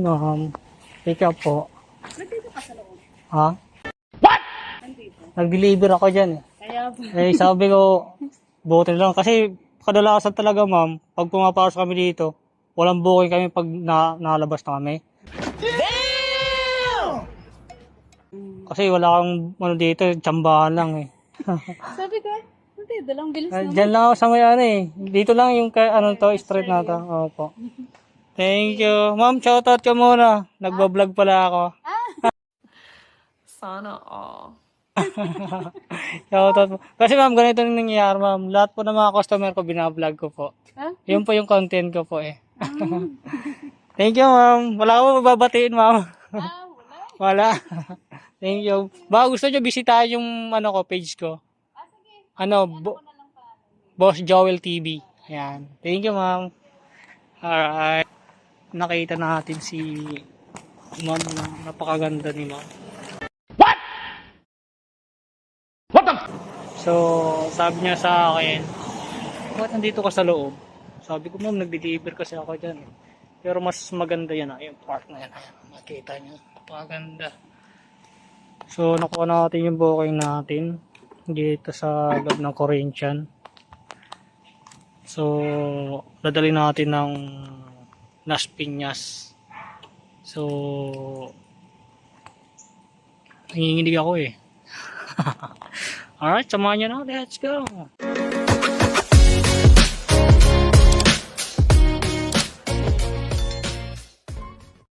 ma'am. Pick up po. Nandito ka sa loob. Ha? Nandito. Nag-deliver ako dyan eh. Kaya ba? Eh, sabi ko, buti lang. Kasi, kadalasan talaga, ma'am, pag pumapasok kami dito, walang booking kami pag nalabas na kami. Kasi wala kang ano dito, tsambahan lang eh. Sabi ko, nandito lang, bilis naman. Diyan lang ako sa may ano eh. Dito lang yung ano to, street na to. Opo. Thank you. Ma'am, shoutout ka muna. Nagbablog pala ako. Sana all. Shoutout po. Kasi ma'am, ganito yung nangyayari ma'am. Lahat po ng mga customer ko, binablog ko po. Ha? Yun po yung content ko po eh. Thank you ma'am. Wala ko mababatiin ma'am. Wala. Wala. Thank you. Baka gusto nyo bisitahin yung ano ko, page ko. Sige. Ano, Ko na lang pa. Boss Joel TV. Ayan. Thank you ma'am. Alright. Nakita natin si ma'am na napakaganda ni ma'am. What the? So, sabi niya sa akin, bakit nandito ka sa loob? Sabi ko, ma'am, nag-deliver kasi ako dyan. Pero mas maganda yan. Yung park na yan. Ayan, makita niyo. Napakaganda. So, nakuha natin yung booking natin dito sa loob ng Corinthian. So, dadali natin ng Las Piñas. So, nanginginig ako eh. Alright, samahan nyo na. Let's go.